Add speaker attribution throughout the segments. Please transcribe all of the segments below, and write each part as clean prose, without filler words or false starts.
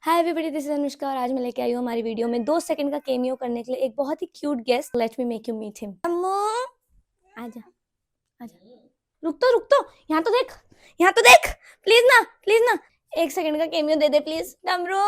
Speaker 1: Hi everybody, this is Anushka और आज मैं लेके आई हूँ हमारी वीडियो में 2 सेकंड का केमियो करने के लिए एक बहुत ही cute guest. Let me make you meet him. Ammu आजा आजा, रुक तो यहाँ तो देख, प्लीज ना 1 सेकंड का केमियो दे दे प्लीज। डमरू,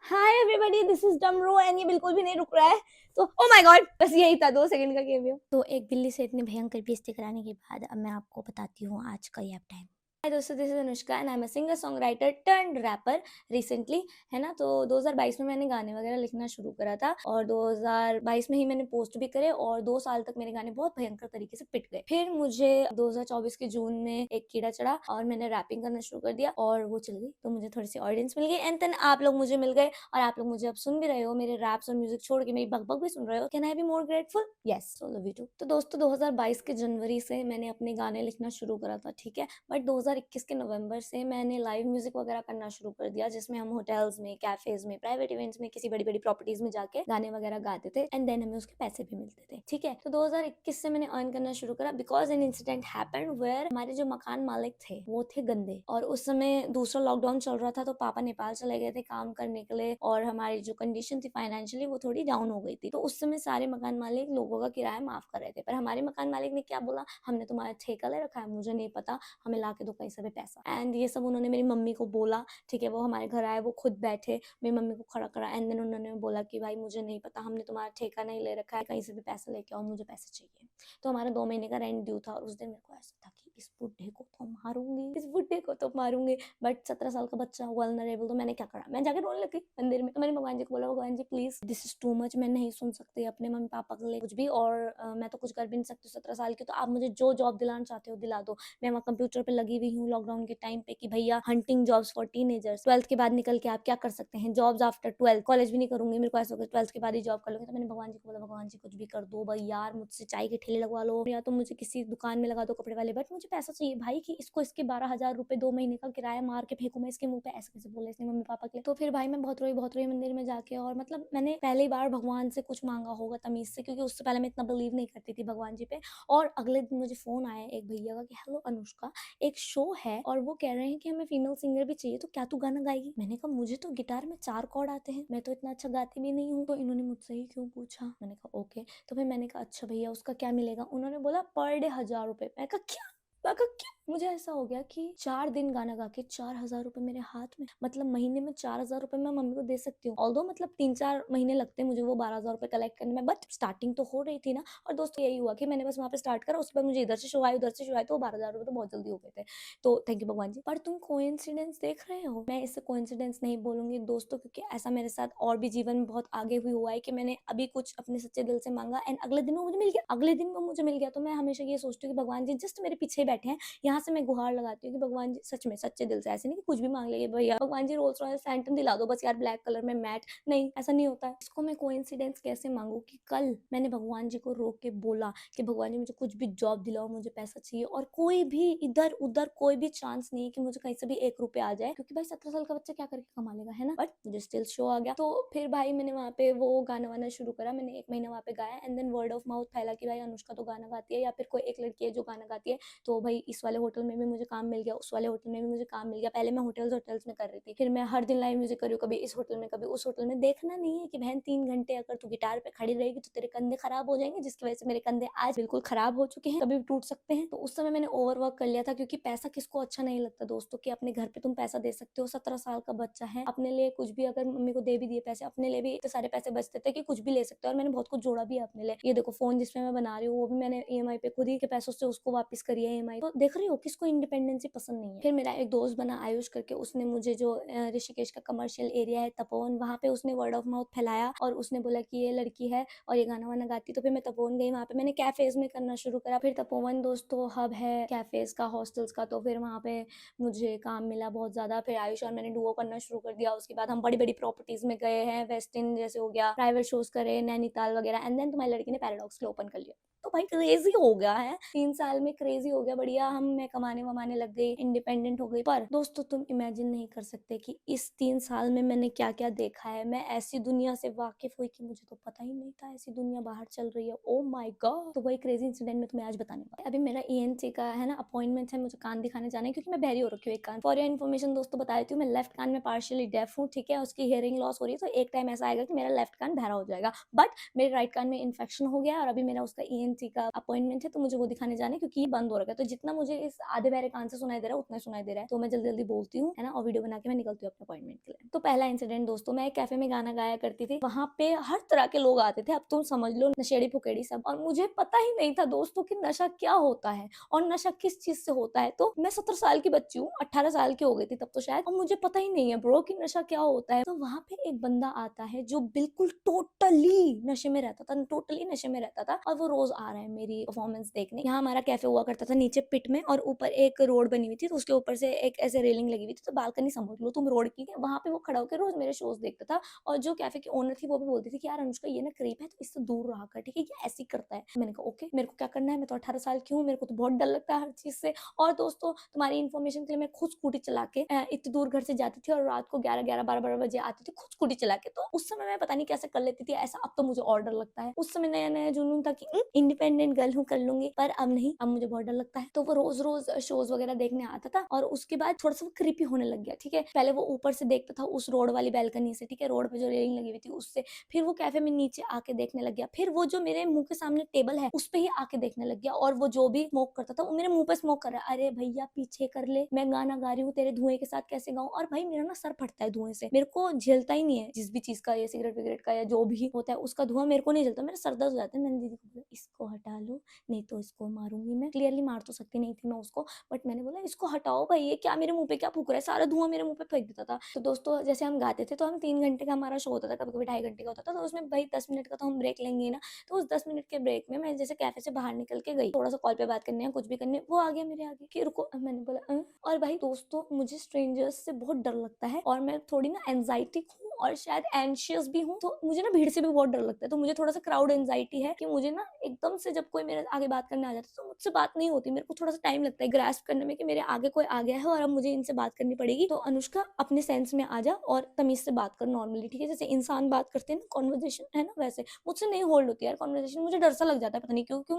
Speaker 1: हाय एवरीबॉडी, दिस इज डमरू एंड ये बिल्कुल भी नहीं रुक रहा है। तो ओ माय गॉड, बस यही था 2 सेकंड का केमियो। तो एक बिल्ली से इतनी भयंकर बेइज्जती कराने के बाद अब मैं आपको बताती हूँ आज का ये टाइम। हाय दोस्तों, this is Anushka and I am a singer songwriter turned rapper recently, है ना। तो 2022 में मैंने गाने वगैरह लिखना शुरू करा था और 2022 में ही मैंने पोस्ट भी करे और 2 साल तक मेरे गाने बहुत भयंकर तरीके से पिट गए। फिर मुझे 2024 के जून में एक कीड़ा चढ़ा और मैंने रैपिंग करना शुरू कर दिया और वो चल गई। तो मुझे थोड़ी सी ऑडियंस मिल गई एंड देन आप लोग मुझे मिल गए और आप लोग मुझे अब सुन भी रहे हो। मेरे रैप्स और म्यूजिक छोड़ के मेरी बकबक भी सुन रहे हो। Can I be more grateful? Yes, so love you too. तो दोस्तों 2022 के जनवरी से मैंने अपने गाने लिखना शुरू करा था, ठीक है। बट 2021 के नवंबर से मैंने लाइव म्यूजिक वगैरह करना शुरू कर दिया, जिसमें हम होटल्स में, कैफेज में, प्राइवेट इवेंट्स में, किसी बड़ी बड़ी प्रॉपर्टीज में जाके गाने वगैरह गाते थे एंड देन हमें उसके पैसे भी मिलते थे, ठीक है। तो 2021 से मैंने अर्न करना शुरू करा because an incident happened where हमारे जो मकान मालिक थे वो थे गंदे और उस समय दूसरा लॉकडाउन चल रहा था। तो पापा नेपाल चले गए थे काम करने के लिए और हमारी जो कंडीशन थी फाइनेंशियली वो थोड़ी डाउन हो गई थी। तो उस समय सारे मकान मालिक लोगों का किराया माफ कर रहे थे, पर हमारे मकान मालिक ने क्या बोला, हमने तुम्हारा ठेका ले रखा है, मुझे नहीं पता, हमें ला के दो कहीं से भी पैसा। एंड ये सब उन्होंने मेरी मम्मी को बोला, ठीक है। वो हमारे घर आए, वो खुद बैठे, मेरी मम्मी को खड़ा करा एंड देन उन्होंने बोला कि भाई मुझे नहीं पता, हमने तुम्हारा ठेका नहीं ले रखा है, कहीं से भी पैसा लेके आओ, मुझे पैसे चाहिए। तो हमारा 2 महीने का रेंट ड्यू था और उस दिन मेरे को ऐसा था कि इस बुढ़े को तो मारूंगी, इस बुढ़े को तो मारूंगी। बट 17 साल का बच्चा वल्नरेबल, तो मैंने क्या करा, मैं जाके रोने लगी मंदिर में। तो मैंने भगवान जी को बोला, भगवान जी please this is too much, मैं नहीं सुन सकती अपने मम्मी पापा के लिए कुछ भी और मैं तो कुछ कर भी नहीं सकती 17 साल की। तो आप मुझे जो जॉब दिलाना चाहते हो दिला दो। मैं वहाँ कंप्यूटर पे लगी हुई हूँ लॉकडाउन के टाइम पे कि भैया hunting jobs for teenagers. 12th के बाद निकल के आप क्या कर सकते हैं, जॉब्स आफ्टर 12th। कॉलेज भी नहीं करूंगी, मेरे को ऐसा होगा 12th के बाद ही जॉब कर लूंगी। तो मैंने भगवान जी को बोला, भगवान जी कुछ भी कर दो भाई यार, मुझसे चाय के ठेले लगवा लो या तो मुझे किसी दुकान में लगा दो कपड़े वाले, बट मुझे पैसा चाहिए भाई कि इसको इसके 12,000 रुपए 2 महीने का किराया मार के फेंकू मैं इसके मुंह पे। ऐसे कैसे बोले इसने मम्मी पापा के लिए। तो फिर भाई मैं बहुत रोई मंदिर में जाके और मतलब मैंने पहली बार भगवान से कुछ मांगा होगा तमीज से, क्योंकि उससे पहले मैं इतना बिलीव नहीं करती थी भगवान जी पे। और अगले दिन मुझे फोन आया एक भैया का कि हेलो अनुष्का, एक शो है और वो कह रहे हैं कि हमें फीमेल सिंगर भी चाहिए, तो क्या तू गाना गाएगी। मैंने कहा मुझे तो गिटार में 4 कॉर्ड आते हैं, मैं तो इतना अच्छा गाती भी नहीं हूँ। तो इन्होंने मुझसे ही क्यों पूछा, मैंने कहा ओके। तो फिर मैंने कहा अच्छा भैया उसका क्या मिलेगा। उन्होंने बोला पर डे 1,000 रुपए। मैं कहा क्या, मैं कहा क्या। मुझे ऐसा हो गया कि 4 दिन गाना गा के 4,000 रुपए मेरे हाथ में, मतलब महीने में 4,000 रुपए मैं मम्मी को दे सकती हूँ। ऑल्दो मतलब 3-4 महीने लगते हैं मुझे वो 12,000 रुपए कलेक्ट करने में, बट स्टार्टिंग तो हो रही थी ना। और दोस्तों यही हुआ कि मैंने बस वहाँ पे स्टार्ट करा, उसके बाद मुझे इधर से शो आए उधर से शो आए, तो 12,000 रुपए तो बहुत जल्दी हो गए थे। तो थैंक यू भगवान जी। पर तुम कोइंसिडेंस देख रहे हो, मैं इसे कोइंसिडेंस नहीं बोलूंगी दोस्तों, क्योंकि ऐसा मेरे साथ और भी जीवन में बहुत आगे भी हुआ है कि मैंने अभी कुछ अपने सच्चे दिल से मांगा एंड अगले दिन वो मुझे मिल गया, अगले दिन वो मुझे मिल गया। तो मैं हमेशा ये सोचती हूँ कि भगवान जी जस्ट मेरे पीछे बैठे हैं। यहाँ से मैं गुहार लगाती हूँ कि भगवान जी सच में सच्चे दिल से, ऐसे नहीं कि कुछ भी मांग लेंगे भैया भगवान जी रोल्स रॉयस फैंटम दिला दो बस यार ब्लैक कलर में मैट, नहीं ऐसा नहीं होता है। इसको मैं कोइंसिडेंस कैसे मांगू कि कल मैंने भगवान जी को रोक के बोला कि भगवान जी मुझे कुछ भी जॉब दिलाओ, मुझे पैसा चाहिए और कोई भी इधर उधर कोई भी चांस नहीं है कि मुझे कहीं से भी 1 रुपया आ जाए, क्योंकि भाई 17 साल का बच्चा क्या करके कमा लेगा, है ना। बट मुझे स्टिल शो आ गया। तो फिर भाई मैंने वहाँ पे वो गाना वाना शुरू करा, मैंने 1 महीना वहाँ पे गाया and then word of mouth फैला कि भाई अनुष्का तो गाना गाती है या फिर कोई एक लड़की है जो गाना गाती है। तो भाई इस वाले होटल में भी मुझे काम मिल गया, उस वाले होटल में भी मुझे काम मिल गया। पहले मैं होटल्स में कर रही थी, फिर मैं हर दिन लाइव म्यूजिक कर रही हूँ, कभी इस होटल में कभी उस होटल में। देखना नहीं है कि बहन 3 घंटे अगर तू गिटार पे खड़ी रहेगी तो तेरे कंधे खराब हो जाएंगे, जिसकी वजह से मेरे कंधे आज बिल्कुल खराब हो चुके हैं, कभी भी टूट सकते हैं। तो उस समय मैंने ओवरवर्क कर लिया था, क्योंकि पैसा किसको अच्छा नहीं लगता दोस्तों कि अपने घर पे तुम पैसा दे सकते हो। 17 साल का बच्चा है, अपने लिए कुछ भी, अगर मम्मी को दे भी दिए पैसे, अपने लिए भी इतने सारे पैसे बचते थे कि कुछ भी ले सकते हो। और मैंने बहुत कुछ जोड़ा भी है अपने लिए। ये देखो फोन जिसमें मैं बना रही हूँ वो भी मैंने EMI पे खुद ही के पैसों से उसको वापस करी है EMI। तो देख रही हो किसको इंडिपेंडेंसी पसंद नहीं है। फिर मेरा एक दोस्त बना आयुष करके, उसने मुझे जो ऋषिकेश का कमर्शियल एरिया है तपोवन, वहाँ पे उसने वर्ड ऑफ माउथ फैलाया और उसने बोला कि ये लड़की है और ये गाना वाना गाती। तो फिर मैं तपोवन गई, वहाँ पे मैंने कैफेज में करना शुरू करा। फिर तपोवन दोस्तों हब है कैफेज का, हॉस्टल्स का, तो फिर वहाँ पे मुझे काम मिला बहुत ज्यादा। फिर आयुष और मैंने डुओ करना शुरू कर दिया। उसके बाद हम बड़ी बड़ी प्रॉपर्टीज में गए हैं, वेस्ट इंड जैसे हो गया, प्राइवेट शोज करे, नैनीताल वगैरह एंड देन तुम्हारी लड़की ने पैराडॉक्स के ओपन कर लिया। तो भाई क्रेजी हो गया है, 3 साल में क्रेजी हो गया, बढ़िया मैं कमाने वमाने लग गई, इंडिपेंडेंट हो गई। पर दोस्तों तुम इमेजिन नहीं कर सकते कि इस 3 साल में मैंने क्या क्या देखा है। मैं ऐसी दुनिया से वाकिफ हुई कि मुझे तो पता ही नहीं था ऐसी दुनिया बाहर चल रही है। Oh my God. तो वही क्रेजी इंसिडेंट में तुम्हें आज बताने वाली। अभी मेरा ENT का है ना अपॉइंटमेंट है, मुझे कान दिखाने जाना है क्योंकि मैं बहरी हो रखी हूँ एक कान। फॉर योर इन्फॉर्मेशन दोस्तों बता देती हूँ, मैं लेफ्ट कान में पार्शियली डेफ हूँ, ठीक है। उसकी हियरिंग लॉस हो रही है, तो एक टाइम ऐसा आएगा कि मेरा लेफ्ट कान बहरा हो जाएगा। बट मेरे राइट कान में इन्फेक्शन हो गया और अभी मेरा उसका ENT का अपॉइंटमेंट है, तो मुझे वो दिखाने जाना है क्योंकि ये बंद हो रखा है। तो जितना मुझे इस आधे बहरे कान से सुनाई दे रहा है उतना सुनाई दे रहा है, तो मैं जल्दी जल्दी बोलती हूँ है ना, और वीडियो बना के मैं निकलती हूँ अपने अपॉइंटमेंट के लिए। तो पहला इंसिडेंट दोस्तों, मैं एक कैफे में गाना गाया करती थी, वहां पे हर तरह के लोग आते थे, अब तुम समझ लो नशेड़ी फुकेड़ी सब। और मुझे पता ही नहीं था दोस्तों कि नशा क्या होता है और नशा किस चीज से होता है। तो मैं 17 साल की बच्ची हूँ, 18 साल की हो गई थी तब तो शायद, और मुझे पता ही नहीं है ब्रो कि नशा क्या होता है। तो वहां पे एक बंदा आता है जो बिल्कुल टोटली नशे में रहता था, टोटली नशे में रहता था, और वो रोज आ रहा है मेरी परफॉर्मेंस देखने। यहाँ हमारा कैफे हुआ करता था नीचे पिट में, और ऊपर एक रोड बनी हुई थी, तो उसके ऊपर से एक ऐसे रेलिंग लगी हुई थी, तो बालकनी समझ लो तुम रोड की। वहां पे वो खड़ा होकर रोज मेरे शोज देखता था, और जो कैफे की ओनर थी वो भी बोलती थी कि यार अनुष्का ये ना क्रीप है, तो इससे दूर रहा कर, ठीक है, ये ऐसी करता है। मैंने कहा ओके, मेरे को क्या करना है, मैं तो 18 साल की हूँ, मेरे को तो बहुत डर लगता है हर चीज से। और दोस्तों तुम्हारी इन्फॉर्मेशन के लिए, मैं खुद स्कूटी चला के इतनी दूर घर से जाती थी, और रात को 11-12 बजे आती थी खुद स्कूटी चला के। तो उस समय मैं पता नहीं कैसे कर लेती थी ऐसा, अब तो मुझे और डर लगता है। उस समय नया नया जुनून था कि इंडिपेंडेंट गर्ल हूँ, कर लूंगी, पर अब नहीं, अब मुझे बहुत डर लगता है। तो वो रोज रोज शोज वगैरह देखने आता था, और उसके बाद थोड़ा सा वो क्रीपी होने लग गया, ठीक है। पहले वो ऊपर से देखता था उस रोड वाली बैल्कनी से, ठीक है, रोड पे जो रेलिंग लगी हुई थी उससे, फिर वो कैफे में नीचे आके देखने लग गया, फिर वो जो मेरे मुंह के सामने टेबल है उस पे ही आके देखने लग गया, और वो जो भी स्मोक करता था वो मेरे मुंह पे स्मोक कर रहा है। अरे भैया पीछे कर ले, मैं गाना गा रही हूँ, तेरे धुएं के साथ कैसे गाऊं। और भाई मेरा ना सर फटता है धुएं से, मेरे को झेलता ही नहीं है जिस भी चीज का, ये सिगरेट विगरेट का या जो भी होता है उसका धुआं मेरे को नहीं झेलता, मेरा सर दर्द हो जाता है। मैंने दीदी को बोला इसको हटा लो, नहीं तो इसको मारूंगी मैं। क्लियरली मार तो सकती नहीं थी मैं उसको, बट मैंने बोला इसको हटाओ भाई, ये क्या मेरे मुंह पे क्या फूक रहा है, सारा धुआं मेरे मुंह पे फेंक देता था। तो दोस्तों जैसे हम गाते थे, तो हम 3 घंटे का हमारा शो होता था, कभी कभी 2.5 घंटे का होता था, तो उसमें भाई 10 मिनट का तो हम ब्रेक लेंगे ना। तो उस 10 मिनट के ब्रेक में मैं जैसे कैफे से बाहर निकल के गई, थोड़ा सा कॉल पे बात करने या कुछ भी करने, वो आ गया मेरे आगे कि रुको। मैंने बोला और भाई दोस्तों मुझे स्ट्रेंजर्स से बहुत डर लगता है, और मैं थोड़ी ना एंजाइटिक हूँ और शायद एंशियस भी हूँ, तो मुझे ना भीड़ से भी बहुत डर लगता है। तो मुझे थोड़ा सा क्राउड एंजाइटी है कि मुझे ना एकदम से जब कोई मेरे आगे बात करने आ जाता है तो मुझसे बात नहीं होती, मेरे को थोड़ा सा टाइम लगता है ग्रास्प करने में कि मेरे आगे कोई आ गया है और अब मुझे इनसे बात करनी पड़ेगी। तो अनुष्का अपने सेंस में आ जा और तमीज से बात कर नॉर्मली, ठीक है, जैसे इंसान बात करते हैं ना, कॉन्वर्जेशन है ना, वैसे मुझसे नहीं होल्ड होती यार कॉन्वर्जेशन, मुझे डर सा लग जाता है, पता नहीं क्यों क्यों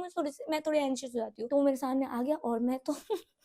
Speaker 1: मैं थोड़ी एंशियस हो जाती हूँ। तो वो मेरे सामने आ गया और मैं तो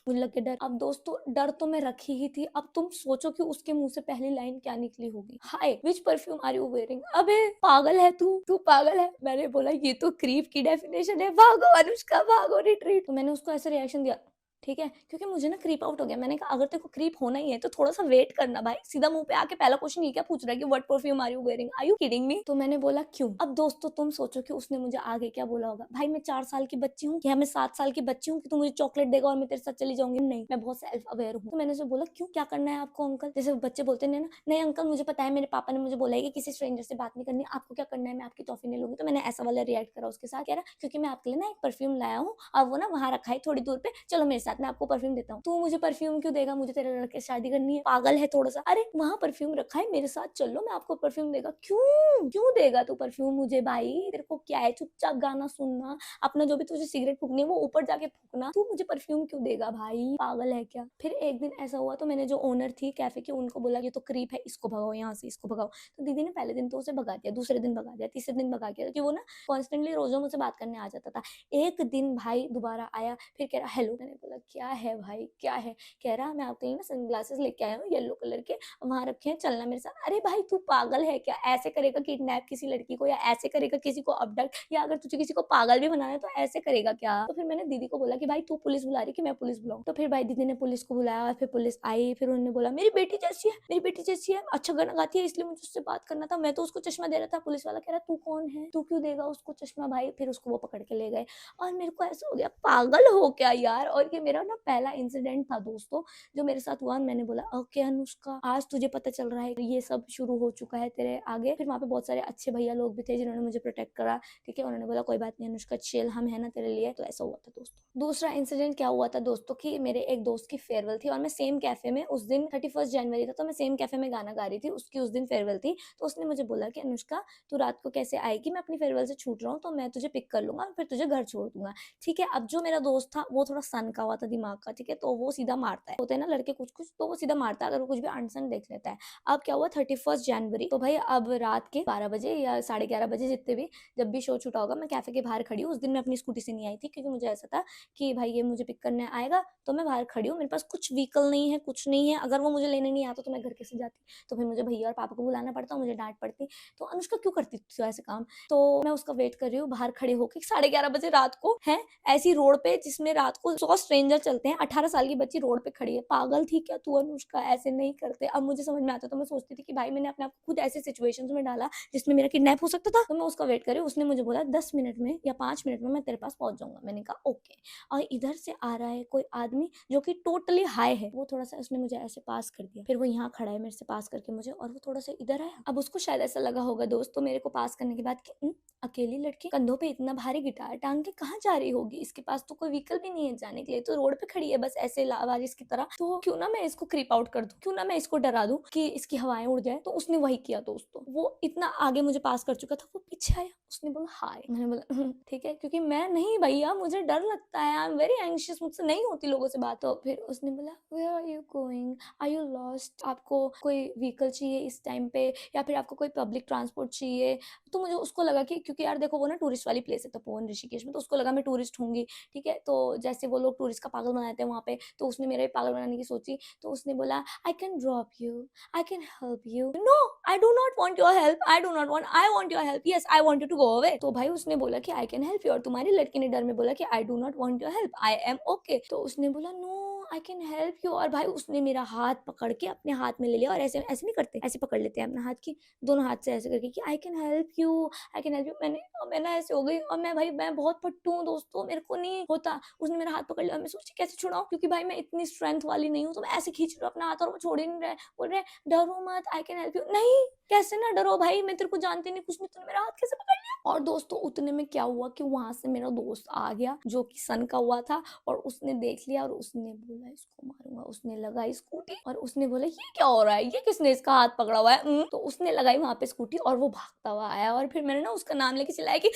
Speaker 1: मुझे लग गया डर। अब दोस्तों डर तो मैं रखी ही थी, अब तुम सोचो कि उसके मुंह से पहली लाइन क्या निकली होगी, हाय विच परफ्यूम आर यू वेयरिंग। अबे पागल है तू पागल है। मैंने बोला ये तो क्रीप की डेफिनेशन है, भागो अनुष्का भागो रिट्रीट। तो मैंने उसको ऐसे रिएक्शन दिया, ठीक है, क्योंकि मुझे ना क्रीप आउट हो गया। मैंने कहा अगर तेरे को क्रीप होना ही है तो थोड़ा सा वेट करना भाई, सीधा मुंह पे आके पहला क्वेश्चन ये क्या पूछ रहा है कि what perfume are you wearing, are you kidding me. तो मैंने बोला क्यों। अब दोस्तों तुम सोचो कि उसने मुझे आगे क्या बोला होगा। भाई मैं 4 साल की बच्ची हूँ या मैं 7 साल की बच्ची हूँ कि तू मुझे चॉकलेट देगा और मैं तेरे साथ चली जाऊंगी, नहीं, मैं बहुत सेल्फ अवेयर हूँ। तो मैंने उसे बोला क्यों, क्या करना है आपको अंकल, जैसे बच्चे बोलते हैं ना, नहीं अंकल मुझे पता है, मेरे पापा ने मुझे बोला है कि किसी स्ट्रेंजर से बात नहीं करनी, आपको क्या करना है, मैं आपकी टॉफी नहीं लूंगी। तो मैंने ऐसा वाला रिएक्ट करा उसके साथ, कह रहा क्योंकि मैं आपके लिए ना एक परफ्यूम लाया हूँ और वो ना वहां रखा है थोड़ी दूर पे, चलो मेरे साथ, मैं आपको परफ्यूम देता हूँ। तू मुझे परफ्यूम क्यों देगा, मुझे तेरे लड़के से शादी करनी है, पागल है थोड़ा सा। अरे वहां परफ्यूम रखा है, मेरे साथ चलो, मैं आपको परफ्यूम देगा। क्यों क्यों देगा तू परफ्यूम मुझे भाई, तेरे को क्या है, चुपचाप गाना सुनना, अपना जो भी तुझे सिगरेट फूकनी है वो ऊपर जाके फूकना, तू मुझे परफ्यूम क्यों देगा भाई, पागल है क्या। फिर एक दिन ऐसा हुआ, तो मैंने जो ओनर थी कैफे की उनको बोला ये तो क्रीप है, इसको भगाओ यहाँ से, इसको भगाओ। तो दीदी ने पहले दिन तो उसे भगा दिया, दूसरे दिन भगा दिया, तीसरे दिन भगा दिया, क्योंकि वो ना कॉन्स्टेंटली रोजों मुझसे बात करने आ जाता था। एक दिन भाई दोबारा आया, फिर कह रहा हेलो। मैंने बोला क्या है भाई क्या है। कह रहा मैं आपके लिए ना सनग्लासेस लेके आया हूँ येलो कलर के, वहां रखे हैं, चलना मेरे साथ। अरे भाई तू पागल है क्या, ऐसे करेगा किडनैप किसी लड़की को, या ऐसे करेगा किसी को अबडक्ट, या अगर तुझे किसी को पागल भी बनाना है तो ऐसे करेगा क्या। तो फिर मैंने दीदी को बोला कि भाई तू पुलिस बुला रही कि मैं पुलिस बुलाऊं। तो फिर भाई दीदी ने पुलिस को बुलाया और फिर पुलिस आई, फिर उन्होंने बोला मेरी बेटी जैसी है, मेरी बेटी जैसी है, अच्छा गाना गाती है, इसलिए मुझे उससे बात करना था। मैं तो उसको चश्मा दे रहा था, पुलिस वाला कह रहा तू कौन है, तू क्यों देगा उसको चश्मा भाई। फिर उसको वो पकड़ के ले गए, और मेरे को ऐसा हो गया पागल हो क्या यार, और ये मेरा ना पहला इंसिडेंट था दोस्तों जो मेरे साथ हुआ। मैंने बोला ओके अनुष्का, आज तुझे पता चल रहा है ये सब शुरू हो चुका है तेरे आगे। फिर वहाँ पे बहुत सारे अच्छे भैया लोग भी थे जिन्होंने मुझे प्रोटेक्ट करा, ठीक है। उन्होंने बोला कोई बात नहीं अनुष्का, चिल, हम है ना तेरे लिए। तो ऐसा हुआ था दोस्तों। दूसरा इंसिडेंट क्या हुआ था दोस्तों कि मेरे एक दोस्त की फेयरवेल थी और मैं सेम कैफे में उस दिन 31 जनवरी था, तो मैं सेम कैफे में गाना गा रही थी, उसकी उस दिन फेयरवेल थी। तो उसने मुझे बोला कि अनुष्का तू रात को कैसे आएगी, मैं अपनी फेयरवेल से छूट रहा हूँ तो मैं तुझे पिक कर लूंगा फिर तुझे घर छोड़ दूंगा, ठीक है। अब जो मेरा दोस्त था वो थोड़ा सन का हुआ था दिमाग का, ठीक है, तो वो सीधा मारता है, होते हैं ना लड़के कुछ कुछ, तो वो सीधा मारता है अगर वो कुछ भी अनसन देख लेता है। अब क्या हुआ 31 जनवरी, तो भाई अब रात के 12 बजे या 11:30 बजे जितने भी जब भी शो छूटा होगा, मैं कैफे के बाहर खड़ी हूँ। उस दिन मैं अपनी स्कूटी से नहीं आई थी क्योंकि मुझे ऐसा था कि भाई ये मुझे पिक करने आएगा तो मैं बाहर खड़ी हूँ, मेरे पास कुछ व्हीकल नहीं है, कुछ नहीं है, अगर वो मुझे लेने नहीं आता तो मैं घर कैसे जाती, तो फिर मुझे भैया और पापा को बुलाना पड़ता, मुझे डांट पड़ती। तो अनुष्का क्यों करती थी ऐसे काम, तो मैं उसका वेट कर रही हूँ बाहर खड़े होकर 11:30 बजे रात को, है ऐसी रोड पे जिसमें रात को 100 स्ट्रेंजर चलते हैं, 18 साल की बच्ची रोड पे खड़ी है, पागल थी क्या तू अनुष्का, ऐसे नहीं करते। अब मुझे समझ में आता, तो मैं सोचती थी कि भाई मैंने अपने आप को खुद ऐसे सिचुएशंस में डाला जिसमें मेरा किडनैप हो सकता था। तो मैं उसका वेट कर रही हूँ, उसने मुझे बोला 10 मिनट में या 5 मिनट में मैं तेरे पास पहुंच जाऊंगा। मैंने कहा ओके। और इधर से आ रहा है कोई आदमी जो कि टोटली हाई है, वो थोड़ा सा उसने मुझे ऐसे पास कर दिया, फिर वो यहाँ खड़ा है मेरे से पास करके मुझे, और वो थोड़ा सा इधर आया। अब उसको शायद ऐसा लगा होगा दोस्तों मेरे को पास करने के बाद कि अकेली लड़की कंधों पे इतना भारी गिटार टांग के कहाँ जा रही होगी, इसके पास तो कोई व्हीकल भी नहीं है जाने के लिए, तो रोड पे खड़ी है बस ऐसे लावारिस की तरह, तो क्यों ना मैं इसको क्रीप आउट कर दूं, क्यों ना मैं इसको डरा दूं कि इसकी हवाएं उड़ जाए। तो उसने वही किया दोस्तों, वो इतना आगे मुझे पास कर चुका था, वो पीछे आया, उसने बोला हाय, मैंने बोला ठीक है, क्योंकि मैं नहीं भैया, मुझे डर लगता है, आई एम वेरी एंशियस, मुझसे नहीं होती लोगों से बात। तो फिर उसने बोला where are you going, are you lost, आपको कोई व्हीकल चाहिए इस टाइम पे, या फिर आपको कोई पब्लिक ट्रांसपोर्ट चाहिए। तो मुझे उसको लगा कि क्योंकि यार देखो वो ना टूरिस्ट वाली प्लेस है तपोवन ऋषिकेश में, तो उसको लगा मैं टूरिस्ट होंगी, ठीक है, तो जैसे वो लोग टूरिस्ट का पागल बनाते हैं वहाँ पे, तो उसने मेरा भी पागल बनाने की सोची। तो उसने बोला I can drop you, I can help you, no I do not want your help, I do not want, I want your help, yes I want you to go away. तो भाई उसने बोला कि आई कैन हेल्प यू, और तुम्हारी लड़की ने डर में बोला कि I do not want your help, I am okay. तो उसने बोला no I can help you, और भाई उसने मेरा हाथ पकड़ के अपने हाथ में ले लिया, और ऐसे ऐसे नहीं करते, ऐसे पकड़ लेते हैं अपना हाथ की दोनों हाथ से ऐसे करके कि आई can help you, I can help you. मैं ना ऐसे हो गई, और मैं भाई मैं बहुत फट्टू हूँ दोस्तों, मेरे को नहीं होता। उसने मेरा हाथ पकड़ लिया और मैं सोची कैसे छुड़ाऊं, क्योंकि भाई मैं इतनी स्ट्रेंथ वाली नहीं हूँ, तो मैं ऐसे खींच रही हूँ अपना हाथ और वो छोड़ ही नहीं रहा है। बोल रहे डरो मत, आई कैन हेल्प यू। नहीं कैसे ना डरो भाई, मैं तेरे को जानती नहीं कुछ नहीं, तूने मेरा हाथ कैसे पकड़ लिया। और दोस्तों उतने में क्या हुआ कि वहां से मेरा दोस्त आ गया जो कि सन का हुआ था, और उसने देख लिया और उसने बोला इसको मारूंगा। उसने लगाई स्कूटी और उसने बोला ये क्या हो रहा है, ये किसने इसका हाथ पकड़ा हुआ है। तो उसने लगाई वहां पे स्कूटी और वो भागता हुआ आया, और फिर मैंने ना उसका नाम लेके चिल्लाया कि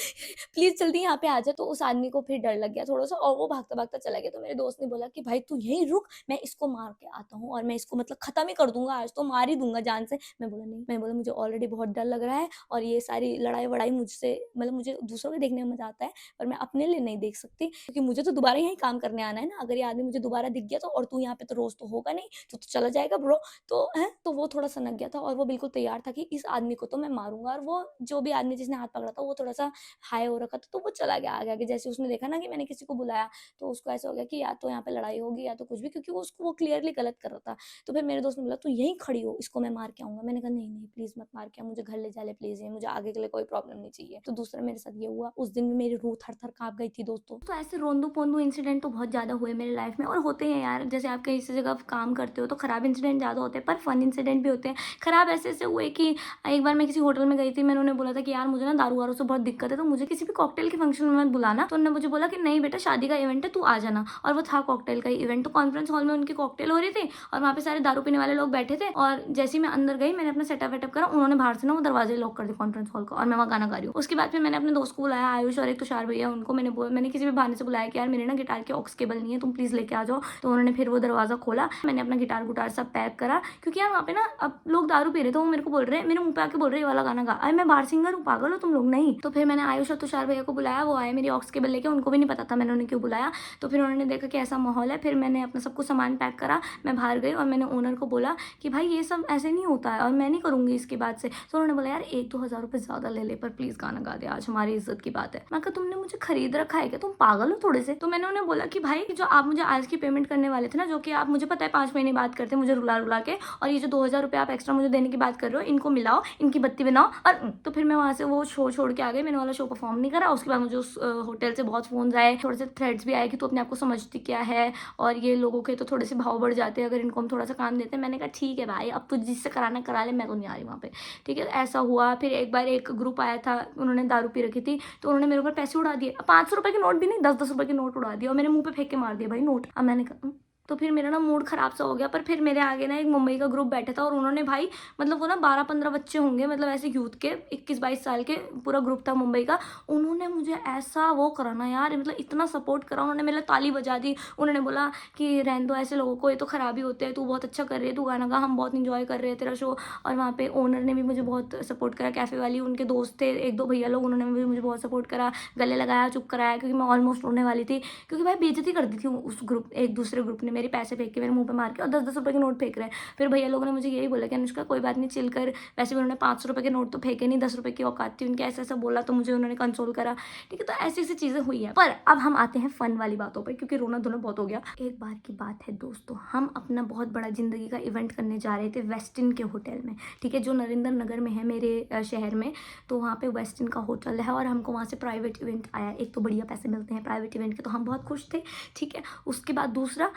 Speaker 1: प्लीज जल्दी यहाँ पे आ जा। तो उस आदमी को फिर डर लग गया थोड़ा सा, और वो भागता भागता चला गया। तो मेरे दोस्त ने बोला कि भाई तू यहीं रुक, मैं इसको मार के आता हूँ और मैं इसको मतलब खत्म ही कर दूंगा, आज तो मार ही दूंगा जान से। मैं बोला नहीं, मैं बोला मुझे ऑलरेडी बहुत डर लग रहा है, और ये सारी लड़ाई वड़ाई मुझसे मतलब मुझे दूसरों के देखने में मजा आता है, पर मैं अपने लिए नहीं देख सकती, क्योंकि मुझे तो दोबारा यही काम करने आना है ना। अगर ये आदमी मुझे दोबारा दिख गया तो, और तू यहाँ पे तो रोज तो होगा नहीं, तो चला जाएगा ब्रो। तो है, तो वो थोड़ा सनक गया था, और वो बिल्कुल तैयार था कि इस आदमी को तो मैं मारूंगा। और वो जो भी आदमी जिसने हाथ पकड़ा था वो थोड़ा सा हाई हो रखा था, तो वो चला गया आगे आगे। जैसे उसने देखा ना कि मैंने किसी को बुलाया, तो उसको ऐसा हो गया कि या तो यहाँ पे लड़ाई होगी या तो कुछ भी, क्योंकि उसको वो क्लियरली गलत कर रहा था। तो फिर मेरे दोस्त ने बोला तू यहीं खड़ी हो, इसको मैं मार के आऊंगा। मैंने कहा नहीं नहीं प्लीज मत मार के आ, मुझे घर ले जा ले प्लीज, ये मुझे आगे के लिए कोई प्रॉब्लम नहीं चाहिए। तो दूसरा मेरे साथ ये हुआ, उस दिन भी मेरी रूह थर थर कांप गई थी दोस्तों। तो ऐसे रोंदू पोंदू इंसिडेंट तो बहुत ज्यादा हुए मेरे लाइफ में, और होते हैं यार, जैसे आप कहीं जगह काम करते हो तो खराब इंसिडेंट ज्यादा होते हैं, पर फन इंसिडेंट भी होते हैं। खराब ऐसे ऐसे हुए कि एक बार मैं किसी होटल में गई थी, मैंने उन्हें बोला था कि यार मुझे ना दारू वारू से बहुत दिक्कत है, तो मुझे किसी भी कॉकटेल के फंक्शन में मत बुलाना। तो उन्होंने मुझे बोला कि नहीं बेटा शादी का इवेंट है, तू आ जाना। और वो था कॉकटेल का इवेंट, तो कॉन्फ्रेंस हॉल में उनकी कॉकटेल हो रही थी, और वहाँ पे सारे दारू पीने वाले लोग बैठे थे। और जैसे ही मैं अंदर गई, मैंने अपना सेटअप वेटअप करा, उन्होंने बाहर से ना वो दरवाजे लॉक कर दिए कॉन्फ्रेंस हॉल का, और मैं वहाँ गाना गा रही हूँ। उसके बाद फिर मैंने अपने दोस्त को बुलाया, आयुष और एक तुषार भैया, उनको मैंने किसी भी बहाने से बुलाया कि यार मेरे ना गिटार के ऑक्स केबल नहीं है, तुम प्लीज लेके आ जाओ। तो उन्होंने फिर वो दरवाजा खोला, मैंने अपना गिटार गुटार सब पैक करा, क्योंकि यार वहाँ पे ना अब लोग दारू पी रहे थे, वो मेरे को बोल रहे हैं, मेरे मुंह पे आके बोल रहे ये वाला गाना गा। अरे मैं बाहर सिंगर हूँ, पागल हो तुम लोग नहीं। तो फिर मैंने आयुष और तुषार भैया को बुलाया, वो आए मेरी ऑक्स केबल लेके, उनको भी नहीं पता था मैंने उन्हें क्यों बुलाया। तो फिर उन्होंने देखा कि ऐसा माहौल है, फिर मैंने अपना सब कुछ सामान पैक करा, मैं बाहर गई और मैंने ओनर को बोला कि भाई ये सब ऐसे नहीं होता है और मैं नहीं करूँगी इसके बाद से। तो उन्होंने बोला यार 1-2 हज़ार रुपये ज़्यादा ले ले, पर प्लीज़ गाना गा दे, आज हमारी इज्जत की बात है। मैं कहा तुमने मुझे खरीद रखा है क्या, तुम पागल हो थोड़े से। तो मैंने उन्हें बोला कि भाई जो आप मुझे आज की पेमेंट करने वाले थे ना, जो कि आप मुझे पता है 5 महीने बाद करते मुझे रुला रुला के, और ये जो 2,000 रुपये आप एक्स्ट्रा मुझे देने की बात कर रहे हो, इनको मिलाओ, इनकी बत्ती बनाओ। और तो फिर मैं वहाँ से वो शो छोड़ के आ गई, मैंने वाला शो परफॉर्म नहीं करा। उसके बाद मुझे उस होटल से बहुत फ़ोन आए, थोड़े से थ्रेड्स भी आए कि तू अपने आप को समझती क्या है, और ये लोगों के तो थोड़े से भाव बढ़ जाते हैं अगर इनको हम थोड़ा सा काम देते हैं। मैंने कहा ठीक है भाई, अब तो जिससे कराना करा ले, मैं तो नहीं आ रही वहाँ पे, ठीक है। ऐसा हुआ। फिर एक बार एक ग्रुप आया था, उन्होंने दारू पी रखी थी, तो उन्होंने मेरे ऊपर पैसे उड़ा दिए। 500 रुपये के नोट भी नहीं, 10-10 रुपये के नोट उड़ा दिया, और मेरे मुंह पे फेंक के मार दिया भाई नोट। अब मैंने कहा तो फिर मेरा ना मूड ख़राब सा हो गया। पर फिर मेरे आगे ना एक मुंबई का ग्रुप बैठा था, और उन्होंने भाई मतलब वो ना 12-15 बच्चे होंगे, मतलब ऐसे यूथ के 21-22 साल के पूरा ग्रुप था मुंबई का। उन्होंने मुझे ऐसा वो करा ना यार, मतलब इतना सपोर्ट करा। उन्होंने मेरे ताली बजा दी, उन्होंने बोला कि रहने दो ऐसे लोगों को, ये तो ख़राबी होते हैं, तू बहुत अच्छा कर रही है, तू गाना गा, हम बहुत इंजॉय कर रहे हैं तेरा शो। और वहाँ पे ओनर ने भी मुझे बहुत सपोर्ट करा, कैफ़े वाली उनके दोस्त थे 1-2 भैया लोग, उन्होंने भी मुझे बहुत सपोर्ट करा, गले लगाया, चुप कराया, क्योंकि मैं ऑलमोस्ट रोने वाली थी, क्योंकि भाई बेइज्जती कर दी थी उस ग्रुप, एक दूसरे ग्रुप ने मेरे पैसे फेंक के मेरे मुंह पे मार के, और 10-10 रुपये के नोट फेंक रहे हैं। फिर भैया लोगों ने मुझे यही बोला कि अनुष्का कोई बात नहीं, चिल कर, वैसे भी उन्होंने 500 रुपये के नोट तो फेंके नहीं, 10 रुपये की औकात थी उनके, ऐसा ऐसा बोला, तो मुझे उन्होंने कंसोल करा, ठीक है। तो ऐसी ऐसी चीज़ें हुई है। पर अब हम आते हैं फन वाली बातों पर, क्योंकि रोना धोना बहुत हो गया। एक बार की बात है दोस्तों, हम अपना बहुत बड़ा जिंदगी का इवेंट करने जा रहे थे वेस्टिन के होटल में, ठीक है, जो नरेंद्र नगर में है मेरे शहर में। तो वहाँ पे वेस्टिन का होटल है, और हमको वहाँ से प्राइवेट इवेंट आया। एक तो बढ़िया पैसे मिलते हैं प्राइवेट इवेंट के, तो हम बहुत खुश थे, ठीक है। उसके बाद दूसरा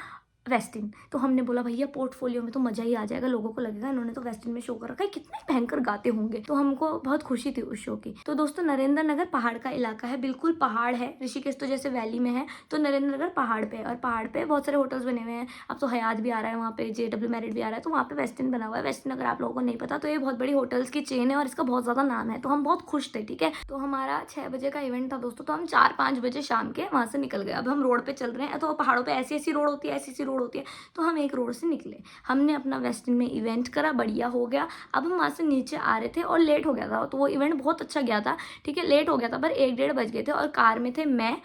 Speaker 1: वेस्टिन, तो हमने बोला भैया पोर्टफोलियो में तो मज़ा ही आ जाएगा, लोगों को लगेगा इन्होंने तो वेस्टिन में शो कर रखा है, कितने भयंकर गाते होंगे। तो हमको बहुत खुशी थी उस शो की। तो दोस्तों नरेंद्र नगर पहाड़ का इलाका है, बिल्कुल पहाड़ है। ऋषिकेश तो जैसे वैली में है, तो नरेंद्र नगर पहाड़ पे है, और पहाड़ पे बहुत सारे होटल्स बने हुए हैं। अब तो हयात भी आ रहा है वहाँ पे, JW मैरिट भी आ रहा है, तो वहाँ पे वेस्टिन बना हुआ है। वेस्टिन अगर आप लोगों को नहीं पता तो ये बहुत बड़ी होटल्स की चेन है, और इसका बहुत ज़्यादा नाम है। तो हम बहुत खुश थे, ठीक है। तो हमारा 6 बजे का इवेंट था दोस्तों, तो हम 4-5 बजे शाम के वहाँ से निकल गए। अब हम रोड पे चल रहे हैं, तो पहाड़ों पर ऐसी ऐसी रोड होती है, ऐसी ऐसी रोड होती है, तो हम एक रोड से निकले। हमने अपना वेस्टिन में इवेंट करा, बढ़िया हो गया। अब हम वहाँ से नीचे आ रहे थे और लेट हो गया था, तो वो इवेंट बहुत अच्छा गया था, ठीक है। लेट हो गया था, पर 1-1:30 बज गए थे, और कार में थे मैं,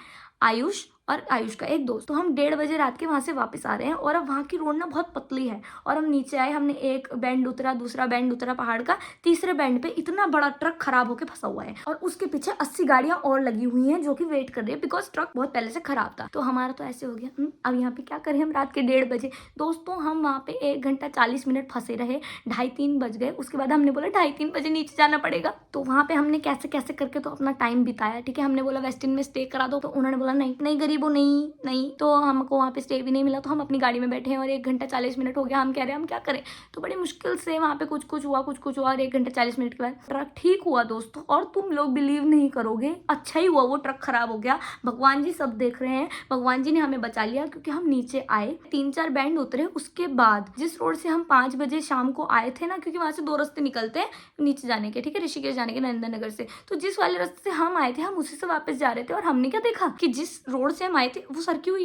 Speaker 1: आयुष और आयुष का एक दोस्त। तो हम 1:30 बजे रात के वहाँ से वापस आ रहे हैं, और अब वहाँ की रोड ना बहुत पतली है, और हम नीचे आए, हमने एक बैंड उतरा, दूसरा बैंड उतरा पहाड़ का, तीसरे बैंड पे इतना बड़ा ट्रक खराब होकर फंसा हुआ है, और उसके पीछे 80 गाड़ियां और लगी हुई हैं जो कि वेट कर रही है, बिकॉज ट्रक बहुत पहले से खराब था। तो हमारा तो ऐसे हो गया अब यहाँ पे क्या करें हम, रात के 1:30 बजे। दोस्तों हम वहाँ पे 1 घंटा 40 मिनट फंसे रहे, 2:30-3 बज गए। उसके बाद हमने बोला 2:30-3 बजे नीचे जाना पड़ेगा। तो वहाँ पे हमने कैसे कैसे करके तो अपना टाइम बिताया, ठीक है। हमने बोला वेस्टिन में स्टे करा दो, तो उन्होंने बोला नहीं नहीं गरीबों नहीं, तो हमको वहाँ पे स्टे भी नहीं मिला। तो हम अपनी गाड़ी में बैठे हैं, और 1 घंटा 40 मिनट हो गया, हम कह रहे हैं हम क्या करें। तो बड़ी मुश्किल से वहाँ पे कुछ कुछ हुआ, और 1 घंटा 40 मिनट के बाद ट्रक ठीक हुआ दोस्तों। और तुम लोग बिलीव नहीं करोगे, अच्छा ही हुआ वो ट्रक खराब हो गया। भगवान जी सब देख रहे हैं, भगवान जी ने हमें बचा लिया, क्योंकि हम नीचे आए, 3-4 बैंड उतरे। उसके बाद जिस रोड से हम 5 बजे शाम को आए थे ना, क्योंकि वहाँ से 2 रास्ते निकलते हैं नीचे जाने के, ठीक है, ऋषिकेश जाने के नरेंद्र नगर से। तो जिस वाले रास्ते से हम आए थे, हम उसी से वापस जा रहे थे, और हमने क्या देखा कि जिस रोड से हम आए थे वो सरकी हुई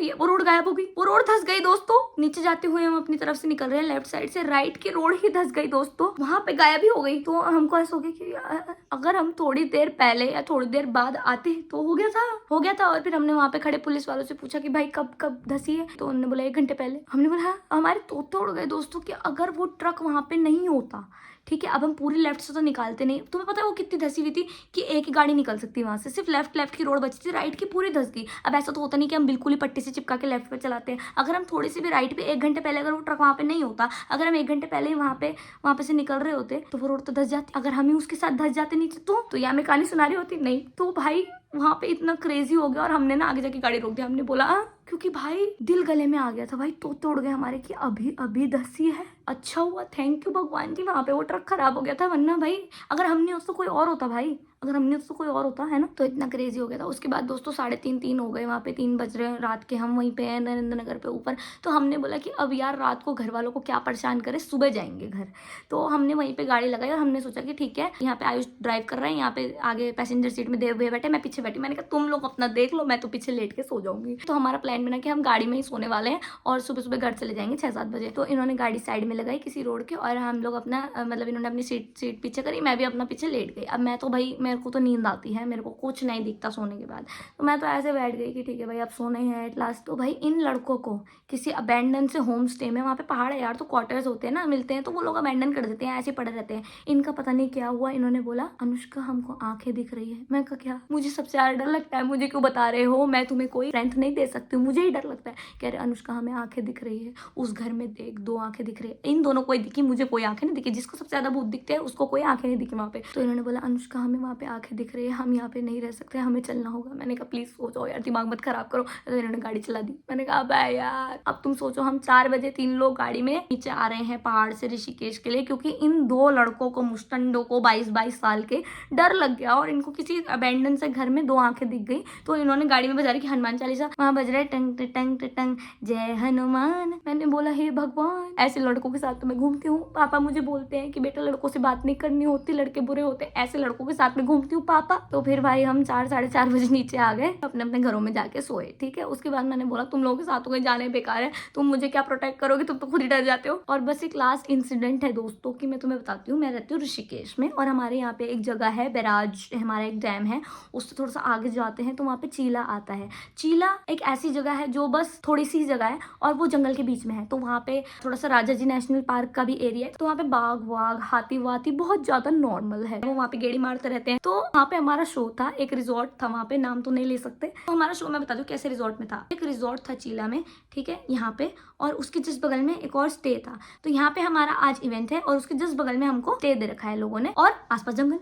Speaker 1: है, वो रोड गायब हो गई, वो रोड धंस गई दोस्तों। नीचे जाते हुए हम अपनी तरफ से निकल रहे हैं, लेफ्ट साइड से राइट की रोड ही धंस गई दोस्तों, वहां पे गायब ही हो गई। तो हमको ऐसा हो गया कि अगर हम थोड़ी देर पहले या थोड़ी देर बाद आते तो हो गया था। और फिर हमने वहां पे खड़े पुलिस वालों से पूछा कि भाई कब धंसी है, तो उन्होंने बोला 1 घंटे पहले। हमने बोला हाँ, हमारे तोते उड़ गए दोस्तों कि अगर वो ट्रक वहां पे नहीं होता, ठीक है। अब हम पूरी लेफ्ट से तो निकालते नहीं, तुम्हें पता है वो कितनी धसी हुई थी कि एक ही गाड़ी निकल सकती है वहां से, सिर्फ लेफ्ट की रोड बची थी, राइट की पूरी धस गई। अब ऐसा तो होता नहीं कि हम बिल्कुल ही पट्टी से चिपका के लेफ्ट पे चलाते हैं। अगर हम थोड़ी सी भी राइट पे 1 घंटे पहले, अगर वो ट्रक वहाँ पे नहीं होता, अगर हम 1 घंटे पहले ही वहाँ पे से निकल रहे होते, तो वो रोड तो धस जाती। अगर हम ही उसके साथ धस जाते नीचे, तो या मैं कहानी सुना रही होती नहीं। तो भाई वहाँ पे इतना क्रेजी हो गया, और हमने ना आगे जाके गाड़ी रोक दिया। हमने बोला क्योंकि भाई दिल गले में आ गया था भाई, तो तोड़ गए हमारे कि अभी धसी है। अच्छा हुआ, थैंक यू भगवान जी, वहाँ पे वो ट्रक खराब हो गया था, वरना भाई अगर हमने उसको कोई और होता है ना, तो इतना क्रेजी हो गया था। उसके बाद दोस्तों 3:30 हो गए, वहाँ पे 3 बज रहे हैं रात के, हम वहीं पे हैं नरेंद्र नगर पे ऊपर। तो हमने बोला कि अब यार रात को घर वालों को क्या परेशान करे, सुबह जाएंगे घर। तो हमने वहीं पे गाड़ी लगाई, और हमने सोचा कि ठीक है, यहाँ पे आयुष ड्राइव कर रहे हैं, यहाँ पे आगे पैसेंजर सीट में देव भैया बैठे, मैं पीछे बैठी। मैंने कहा तुम लोग अपना देख लो, मैं तो पीछे लेट के सो जाऊंगी। तो हमारा प्लान बना कि हम गाड़ी में ही सोने वाले हैं, और सुबह घर चले जाएंगे 6-7 बजे। तो इन्होंने गाड़ी साइड में में लगाई किसी रोड के, और हम लोग अपना मतलब इन्होंने अपनी सीट पीछे करी, मैं भी अपना पीछे लेट गई। अब मैं तो भाई मेरे को तो नींद आती है, मेरे को कुछ नहीं दिखता सोने के बाद, तो मैं तो ऐसे बैठ गई कि ठीक है भाई अब सोना ही है एट लास्ट। तो भाई इन लड़कों को किसी अबेंडन से होम स्टे में, वहाँ पे पहाड़ है यार तो क्वार्टर्स होते हैं ना, मिलते हैं, तो वो लोग अबेंडन कर देते हैं, ऐसे पड़े रहते हैं। इनका पता नहीं क्या हुआ, इन्होंने बोला अनुष्का हमको आंखें दिख रही है। मैं कहा क्या? मुझे सबसे ज्यादा डर लगता है, मुझे क्यों बता रहे हो, मैं तुम्हें कोई स्ट्रेंथ नहीं दे सकती हूँ, मुझे ही डर लगता है। कह रहे अनुष्का हमें आंखें दिख रही है, उस घर में देख 2 आंखें दिख रही है। इन दोनों को ही दिखी, मुझे कोई आंखें नहीं दिखी। जिसको सबसे ज्यादा भूत दिखते हैं उसको कोई आंखें नहीं दिखी वहाँ पे। तो इन्होंने बोला अनुष्का हमें वहाँ पे आंखें दिख रही है, हम यहाँ पे नहीं रह सकते, हमें चलना होगा। मैंने कहा प्लीज सो जाओ यार, दिमाग मत खराब करो। तो इन्होंने गाड़ी चला दी। मैंने कहा भाई यार अब तुम सोचो, हम 4 बजे 3 लोग गाड़ी में नीचे आ रहे हैं पहाड़ से ऋषिकेश के लिए, क्योंकि इन 2 लड़कों को, मुस्टंडों को 22-22 साल के, डर लग गया और इनको किसी अबेंडन से घर में 2 आंखें दिख गई। तो इन्होंने गाड़ी में बजा रही कि हनुमान चालीसा, वहां बज रहा है टंग टंग टंग जय हनुमान। मैंने बोला हे भगवान, ऐसे लड़कों के साथ तो मैं घूमती हूँ। पापा मुझे बोलते हैं कि बेटा लड़कों से बात नहीं करनी होती, लड़के बुरे होते, ऐसे लड़कों के साथ में घूमती हूँ पापा। तो फिर भाई हम 4 साढ़े 4 बजे नीचे आ गए, अपने अपने घरों में जाके सोए। ठीक है, उसके बाद मैंने बोला तुम लोगों के साथ तो कहीं जाने बेकार है, तुम मुझे क्या प्रोटेक्ट करोगे, तुम तो खुद ही डर जाते हो। और बस एक लास्ट इंसिडेंट है दोस्तों की मैं तुम्हें बताती हूँ। मैं रहती हूँ ऋषिकेश में, और हमारे यहाँ पे एक जगह है बैराज, हमारा एक डैम है, उससे थोड़ा सा आगे जाते हैं तो वहाँ पे चीला आता है। चीला एक ऐसी जगह है जो बस थोड़ी सी जगह है और वो जंगल के बीच में है। तो वहाँ पे थोड़ा सा राजा जी नेशनल पार्क का भी एरिया है, तो वहाँ पे बाघ वाघ हाथी वाथी बहुत ज्यादा नॉर्मल है, वो वहाँ पे गेड़ी मारते रहते हैं। तो वहाँ पे हमारा शो था, एक रिजॉर्ट था वहाँ पे, नाम तो नहीं ले सकते। तो हमारा शो मैं बता दूं कैसे रिजॉर्ट में था। एक रिजॉर्ट था चीला में, ठीक है, यहाँ पे, और उसके जस्ट बगल में एक और स्टे था। तो यहाँ पे हमारा आज इवेंट है और उसके जस्ट बगल में हमको स्टे दे रखा है लोगों ने, और आसपास जंगल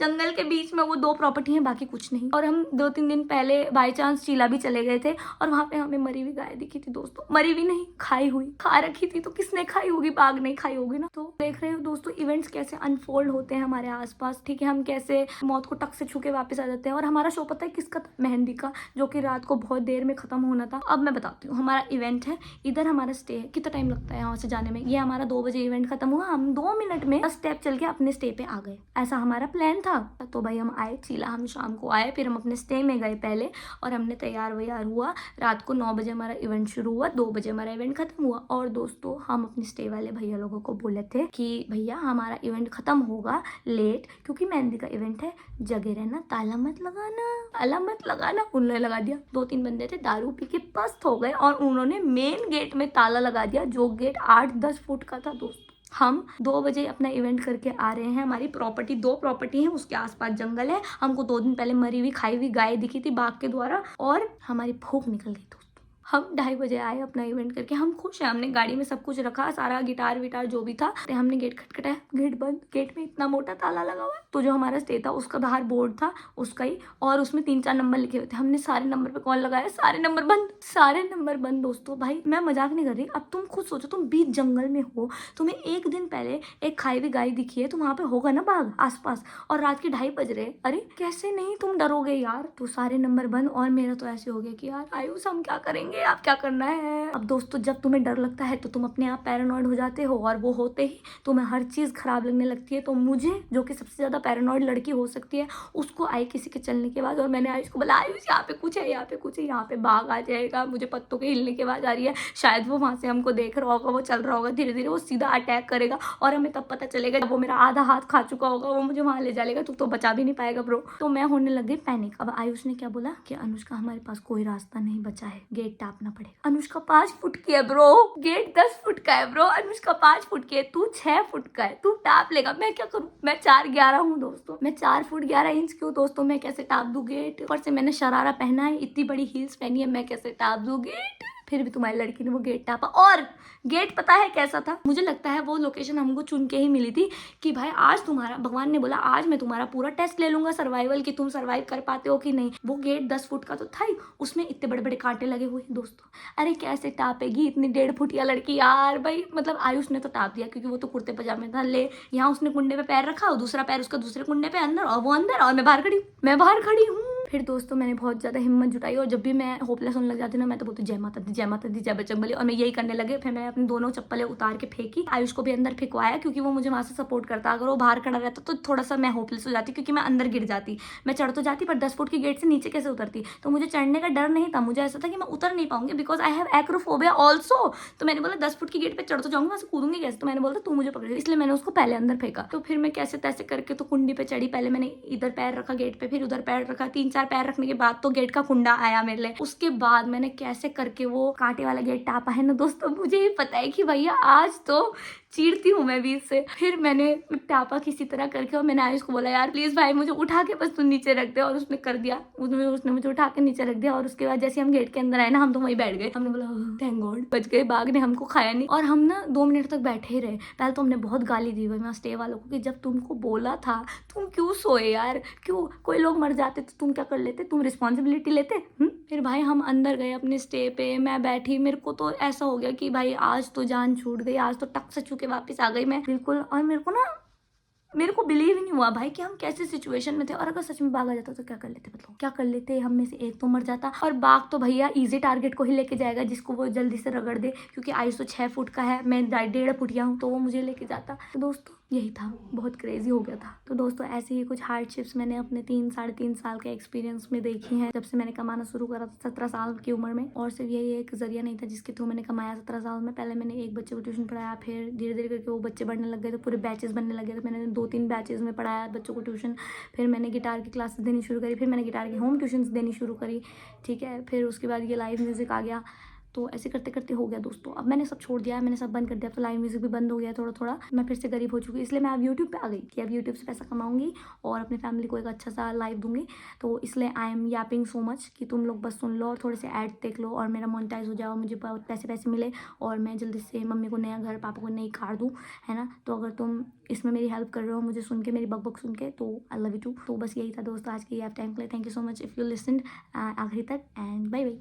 Speaker 1: जंगल के बीच में वो 2 प्रॉपर्टी है, बाकी कुछ नहीं। और हम 2-3 दिन पहले बाय चांस चीला भी चले गए थे और वहाँ पे हमें मरी हुई गाय दिखी थी दोस्तों। मरी हुई नहीं, खाई हुई, खा रखी थी। तो किसने खाई होगी? बाघ नहीं खाई होगी ना। तो देख रहे हो दोस्तों इवेंट्स कैसे अनफोल्ड होते हैं हमारे आसपास, ठीक है, हम कैसे मौत को टक से छू के वापस आ जाते हैं। और हमारा शो पता है किसका था? मेहंदी का, जो कि रात को बहुत देर में खत्म होना था। अब मैं बताती हूँ, हमारा इवेंट है, इधर हमारा स्टे है, कितना टाइम लगता है यहाँ से जाने में? ये हमारा 2 बजे इवेंट खत्म हुआ, हम 2 मिनट में 10 स्टेप चल के अपने स्टे पे आ गए, ऐसा हमारा प्लान था। तो भाई हम आए चीला, हम शाम को आए, फिर हम अपने स्टे में गए पहले, और हमने तैयार वैयार हुआ। रात को 9 बजे हमारा इवेंट शुरू हुआ, 2 बजे हमारा इवेंट खत्म हुआ। और दोस्तों हम अपने स्टे वाले भैया लोगों को बोले थे कि भैया हमारा इवेंट खत्म होगा लेट, क्योंकि मेहंदी का इवेंट है, जगह रहना, ताला मत लगाना। उन्होंने लगा दिया। 2-3 बंदे थे, दारू पी के पस्त हो गए और उन्होंने मेन गेट में ताला लगा दिया, जो गेट 8-10 फुट का था दोस्तों। हम 2 बजे अपना इवेंट करके आ रहे हैं, हमारी प्रॉपर्टी 2 प्रॉपर्टी है, उसके आसपास जंगल है। हमको 2 दिन पहले मरी हुई खाई हुई गाय दिखी थी बाघ के द्वारा, और हमारी भूख निकल गई दोस्तों। हम 2:30 बजे आए अपना इवेंट करके, हम खुश हैं, हमने गाड़ी में सब कुछ रखा, सारा गिटार विटार जो भी था। तो हमने गेट खटखटाया, गेट बंद, गेट में इतना मोटा ताला लगा हुआ है। तो जो हमारा स्टे था उसका बाहर बोर्ड था उसका ही, और उसमें 3-4 नंबर लिखे हुए थे। हमने सारे नंबर पे कॉल लगाया, सारे नंबर बंद दोस्तों। भाई मैं मजाक नहीं कर रही, अब तुम खुद सोचो, तुम बीच जंगल में हो, तुम्हें 1 दिन पहले एक खाई हुई गाय दिखी है, तो वहां पे होगा ना बाघ आसपास, और रात के 2:30 बज रहे, अरे कैसे नहीं तुम डरोगे यार। तो सारे नंबर बंद, और मेरा तो ऐसे हो गया कि यार आयुष हम क्या करेंगे, आप क्या करना है। अब दोस्तों जब तुम्हें डर लगता है तो तुम अपने आप पैरानॉइड हो जाते हो, और वो होते ही तुम्हें हर चीज खराब लगने लगती है। तो मुझे, जो कि सबसे ज्यादा पैरानॉइड लड़की हो सकती है, उसको आई किसी के चलने के बाद, और मैंने आयुष को बोला आयुष यहाँ पे कुछ है, यहाँ पे कुछ है, यहाँ पे बाघ आ जाएगा, मुझे पत्तों के हिलने की आवाज आ रही है, शायद वो वहां से हमको देख रहा होगा, वो चल रहा होगा, धीरे धीरे वो सीधा अटैक करेगा, और हमें तब पता चलेगा जब वो मेरा आधा हाथ खा चुका होगा, वो मुझे वहां ले जाएगा, तू तो बचा भी नहीं पाएगा ब्रो। तो मैं होने लग गई पैनिक। अब आयुष ने क्या बोला कि अनुष्का हमारे पास कोई रास्ता नहीं बचा है, गेट टापना पड़ेगा। अनुष्का 5 फुट की है ब्रो, गेट 10 फुट का है ब्रो, अनुष्का 5 फुट की है, तू 6 फुट का है, तू टाप लेगा। मैं क्या करूं, मैं 4'11" हूँ दोस्तों, मैं 4 फुट 11 इंच की हूँ दोस्तों, मैं कैसे टाप दूं गेट। ऊपर से मैंने शरारा पहना है, इतनी बड़ी हील्स पहनी है, मैं कैसे टाप दूं गेट। फिर भी तुम्हारी लड़की ने वो गेट टापा, और गेट पता है कैसा था, मुझे लगता है वो लोकेशन हमको चुन के ही मिली थी कि भाई आज तुम्हारा, भगवान ने बोला आज मैं तुम्हारा पूरा टेस्ट ले लूंगा सर्वाइवल की, तुम सर्वाइव कर पाते हो कि नहीं। वो गेट 10 फुट का तो था ही, उसमें इतने बड़े बड़े कांटे लगे हुए हैं दोस्तों। अरे कैसे टापेगी इतनी 1.5 फुटिया लड़की यार। भाई मतलब आयुष ने तो टाप दिया, क्योंकि वो तो कुर्ते पजामे था, ले यहाँ उसने कुंडे पे पैर रखा और दूसरा पैर उसका दूसरे कुंडे पे अंदर, और वो अंदर, और मैं बाहर खड़ी हूँ। फिर दोस्तों मैंने बहुत ज़्यादा हिम्मत जुटाई और जब भी मैं होपलेस होने लग जाती ना मैं तो बोलती जय माता दी, जय माता दी, जय बजरंगबली, और मैं यही करने लगे। फिर मैंने अपनी दोनों चप्पलें उतार के फेंकी, आयुष को भी अंदर फेंकवाया क्योंकि वो मुझे वहाँ से सपोर्ट करता। अगर वो बाहर खड़ा रहता तो थोड़ा सा मैं होपलेस हो जाती क्योंकि मैं अंदर गिर जाती। मैं चढ़ तो जाती पर 10 फुट की गेट से नीचे कैसे उतरती। तो मुझे चढ़ने का डर नहीं था, मुझे ऐसा था कि मैं उतर नहीं पाऊंगी because I have acrophobia also. तो मैंने बोला 10 फुट की गेट पे चढ़ तो जाऊंगी, वहाँ से कूदूंगी कैसे। तो मैंने बोला तू मुझे पकड़, इसलिए मैंने उसको पहले अंदर फेंका। तो फिर मैं कैसे तैसे करके तो कुंडी पे चढ़ी। पहले मैंने इधर पैर रखा गेट पे, फिर उधर पैर रखा, 3-4 पैर रखने के बाद तो गेट का कुंडा आया मेरे लिए। उसके बाद मैंने कैसे करके वो कांटे वाला गेट टापा है ना दोस्तों। मुझे ही पता है कि भैया आज तो चीरती हूँ मैं भी इससे। फिर मैंने टापा किसी तरह करके और मैंने आयुष को बोला यार प्लीज भाई मुझे उठा के बस तू नीचे रख दे, और उसने कर दिया। उसने मुझे उठा के नीचे रख दिया और उसके बाद जैसे हम गेट के अंदर आए ना हम तो वहीं बैठ गए। हमने बोला थैंक गॉड बच गए, बाघ ने हमको खाया नहीं। और हम ना 2 मिनट तक बैठे ही रहे। पहले तो हमने बहुत गाली दी वहाँ स्टे वालों को कि जब तुमको बोला था तुम क्यों सोए यार, क्यों कोई लोग मर जाते तो तुम क्या कर लेते, तुम रिस्पॉन्सिबिलिटी लेते। फिर भाई हम अंदर गए अपने स्टे पे, मैं बैठी। मेरे को तो ऐसा हो गया कि भाई आज तो जान छूट गई, आज तो टक से छू के वापस आ गई मैं बिल्कुल। और मेरे को बिलीव ही नहीं हुआ भाई कि हम कैसे सिचुएशन में थे। और अगर सच में बाघ आ जाता तो क्या कर लेते, मतलब क्या कर लेते। हम में से एक तो मर जाता और बाघ तो भैया इजी टारगेट को ही लेके जाएगा जिसको वो जल्दी से रगड़ दे, क्योंकि आयुष तो 6 फुट का है, मैं 1.5 फुटिया हूँ, तो वो मुझे लेके जाता। तो दोस्तों यही था, बहुत क्रेजी हो गया था। तो दोस्तों ऐसे ही कुछ हार्डशिप्स मैंने अपने 3-3.5 साल के एक्सपीरियंस में देखी हैं जब से मैंने कमाना शुरू करा था 17 साल की उम्र में। और सिर्फ यही एक जरिया नहीं था जिसके थ्रू मैंने कमाया 17 साल में। पहले मैंने एक बच्चे को ट्यूशन पढ़ाया, फिर धीरे धीरे करके वो बच्चे बढ़ने लग गए तो पूरे बैचेस बनने लगे। तो मैंने 2-3 बैचेस में पढ़ाया बच्चों को ट्यूशन। फिर मैंने गिटार की क्लासेस देनी शुरू करी, फिर मैंने गिटार की होम ट्यूशन देनी शुरू करी, ठीक है। फिर उसके बाद ये लाइव म्यूज़िक आ गया। तो ऐसे करते करते हो गया दोस्तों। अब मैंने सब छोड़ दिया है, मैंने सब बंद कर दिया। तो लाइव म्यूजिक भी बंद हो गया थोड़ा थोड़ा। मैं फिर से गरीब हो चुकी, इसलिए मैं अब यूट्यूब पे आ गई कि अब यूट्यूब से पैसा कमाऊंगी और अपनी फैमिली को एक अच्छा सा लाइफ दूंगी। तो इसलिए I am Yaping so much कि तुम लोग बस सुन लो और थोड़े से ऐड देख लो और मेरा मोनेटाइज हो जाओ, मुझे पैसे मिले और मैं जल्दी से मम्मी को नया घर, पापा को नई कार दूँ, है ना। तो अगर तुम इसमें मेरी हेल्प कर रहे हो मुझे सुन के, मेरी बक सुन के, तो आई लव यू टू। तो बस यही था दोस्तों आज के ये टाइम के लिए। Thank you so much if you listened आखिरी तक, एंड बाय बाय।